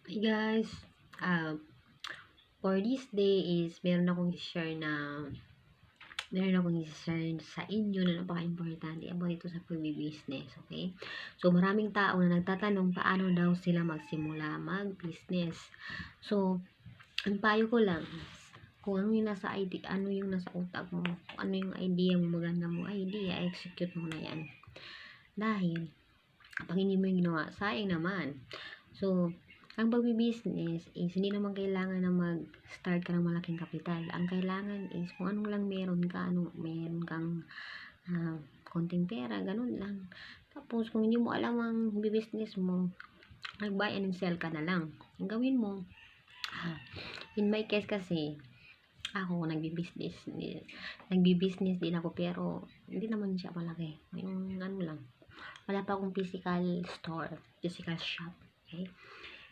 Hey guys, uh, for this day is meron akong i-share sa inyo na napaka-importante about ito sa pag-business, okay? So, maraming tao na nagtatanong paano daw sila magsimula mag-business. So, ang payo ko lang is, kung ano yung nasa utak mo, kung ano yung idea mo, maganda mong idea, execute mo na yan. Dahil, kapag hindi mo yung ginawa, sayang naman. So, ang pagbi-business is hindi naman kailangan na mag-start ka ng malaking kapital. Ang kailangan is kung anong lang meron kang konting pera, ganun lang. Tapos, kung hindi mo alam ang business mo, mag-buy and sell ka na lang. Ang gawin mo, in my case kasi, ako nagbi-business din ako pero hindi naman siya malaki. Yung ano lang, wala pa akong physical shop. Okay?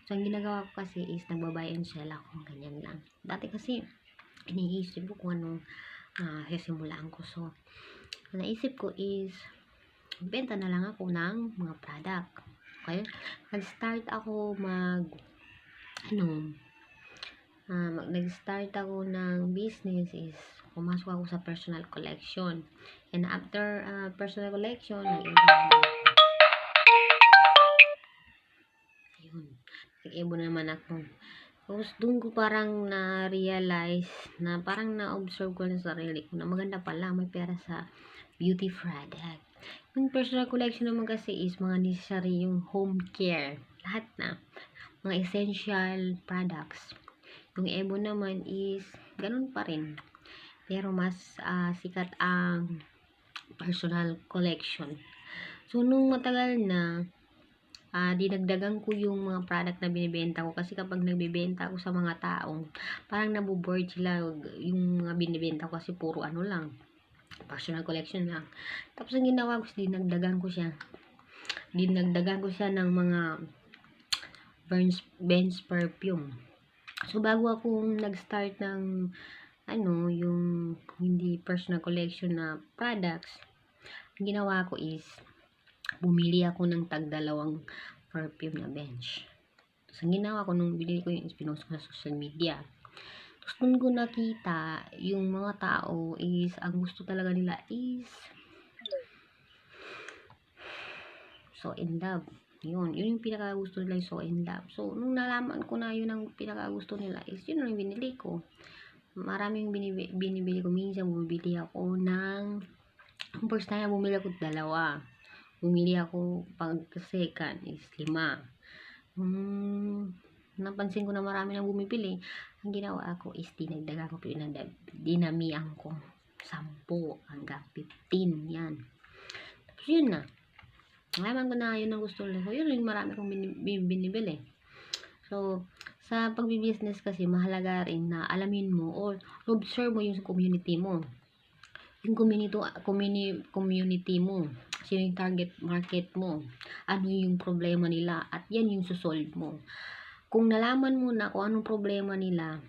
So, ang ginagawa ko kasi is nagba-buy and sell ako. Ganyan lang. Dati kasi, iniisip ko kung anong sisimulaan ko. So, naisip ko is, benta na lang ako ng mga product. Okay? Nag-start ako nag-start ako ng business is, pumasok ako sa personal collection. And after personal collection, nag-ibon naman ako. Tapos, doon ko parang na-realize na parang na-observe ko na sa sarili ko na maganda pala, may pera sa beauty product. Yung personal collection naman kasi is mga necessary yung home care. Lahat na. Mga essential products. Yung Ebon naman is ganun pa rin. Pero mas sikat ang personal collection. So, nung matagal na, dinagdagan ko yung mga product na binibenta ko kasi kapag nagbebenta ako sa mga taong parang naboboard sila yung mga binibenta ko kasi puro ano lang, personal collection lang. Tapos ang ginawa ko, dinagdagan ko siya ng mga Benz perfume. So bago ako nag-start ng yung hindi personal collection na products, ang ginawa ko is bumili ako ng tag-dalawang perfume na bench. Tapos, ang ginawa ko nung binili ko yung pinost ko sa social media. Tapos, nung ko nakita, yung mga tao is, ang gusto talaga nila is so in love. Yun yung pinaka-gusto nila, yung so in love. So, nung nalaman ko na yun ang pinaka-gusto nila is, yun ang binili ko. Maraming binibili ko. Minsan, bumibili ako ng, first time bumili ako dalawa. Bumili ako pag second is 5. Napansin ko na marami nang bumibili. Ang ginawa ko is dinagdagan ko, dinamihan ko 10 hanggang 15 yan. Tapos yun na. Nalaman ko na yun ang gusto nila. So yun yung marami kong binibili. So sa pagbi-business kasi mahalaga rin na alamin mo or observe mo yung community mo. Yung community mo, sino yung target market mo, ano yung problema nila, at yan yung susolve mo. Kung nalaman mo na kung anong problema nila,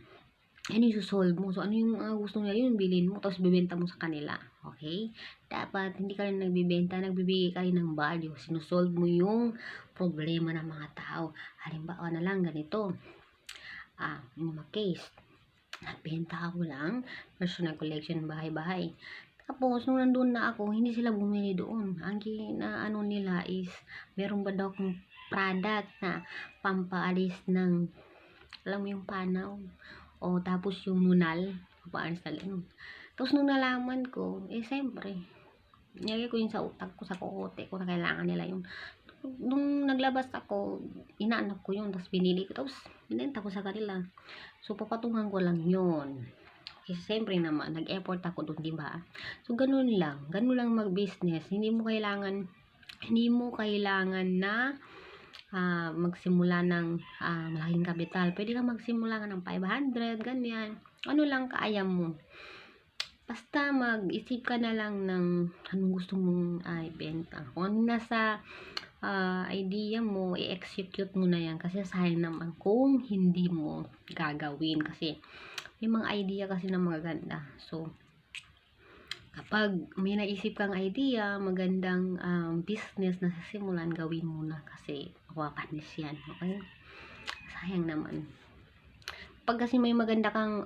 yan yung susolve mo. So, ano yung gusto nila, yun bilhin mo, tapos bibenta mo sa kanila. Okay? Dapat, hindi ka rin nagbibenta, nagbibigay ka rin ng value. Sinusolve mo yung problema ng mga tao. Halimbawa na lang, ganito. Yung mga case, nagbenta ako lang, personal collection, bahay-bahay. Tapos, nung nandun na ako, hindi sila bumili doon. Ang ano nila is, meron ba daw akong product na pampaalis ng, alam mo yung panaw, o tapos yung nunal, pampaalis na lang. Tapos, nung nalaman ko, siyempre, nilagay ko yun sa utak ko, sa kokote ko na kailangan nila yung, nung naglabas ako, inaanap ko yun, tapos binili ko, tapos binenta ko sa kanila. So, papatungan ko lang yun. Kasi siyempre naman, nag-effort ako doon, di ba? So, ganun lang mag-business. Hindi mo kailangan na magsimula ng malaking kapital. Pwede kang magsimula ng 500, ganyan. Ano lang kaya mo. Basta mag-isip ka na lang ng anong gusto mong ibenta. Kung ano nasa idea mo, i-execute mo na yan. Kasi sayang naman kung hindi mo gagawin. Kasi may mga idea kasi na magaganda. So, kapag may naisip kang idea, magandang business na sisimulan, gawin mo na kasi mapapanis yan. Okay? sayang naman. Pag kasi may maganda kang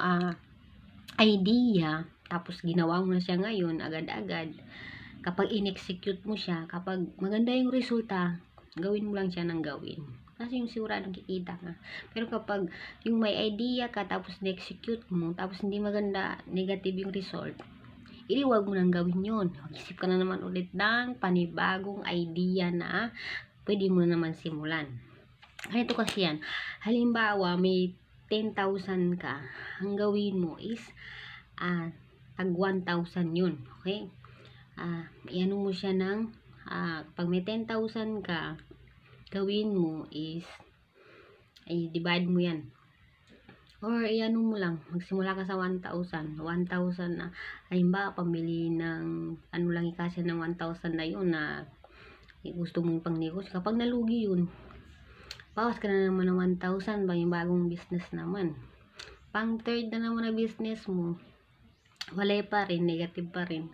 idea, tapos ginawa mo na siya ngayon, agad-agad, kapag in-execute mo siya, kapag maganda yung resulta, gawin mo lang siya ng gawin. Kasi yung siguradong kikita ka. Pero kapag yung may idea ka, tapos na-execute mo, tapos hindi maganda, negative yung result, iliwag mo nang gawin yun. Mag-isip ka na naman ulit ng panibagong idea na pwede mo na naman simulan. Ganito kasi yan. Halimbawa, may 10,000 ka. Ang gawin mo is tag 1,000 yun. Okay? Iano mo siya ng pag may 10,000 ka, gawin mo is divide mo yan. Or iano mo lang, magsimula ka sa 1,000. 1,000 na, halimbawa, pamili ng, ano lang ikasya ng 1,000 na yun na gusto mong pang negosyo. Kapag nalugi yun, bawas ka na naman ng 1,000, yung bagong business naman. Pang third na naman na business mo, wala pa rin, negative pa rin.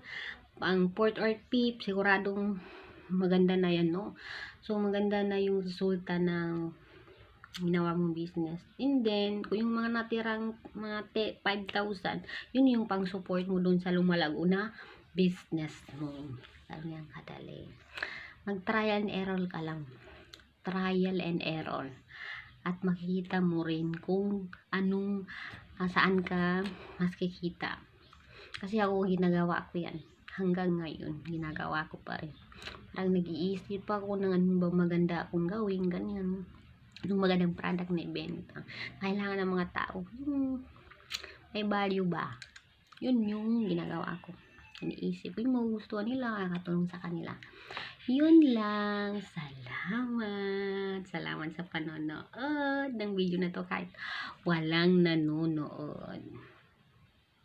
Pang fourth or fifth, siguradong maganda na yan, no? So, maganda na yung resulta ng ginawa mong business. And then, kung yung mga natirang mga 5,000, yun yung pang support mo dun sa lumalago na business mo. Sabi yan kadali. Mag trial and error ka lang. Trial and error. At makikita mo rin kung anong saan ka mas kikita. Kasi ako ginagawa ko yan. Hanggang ngayon, ginagawa ko pa rin. Parang nag-iisip pa ako ng anong ba maganda akong gawin, ganyan. Anong magandang product na ibenta. Kailangan ng mga tao. May value ba? Yun yung ginagawa ko. Iniisip ko yung magugustuhan nila, kakatulong sa kanila. Yun lang. Salamat. Salamat sa panonood ng video na to kahit walang nanonood.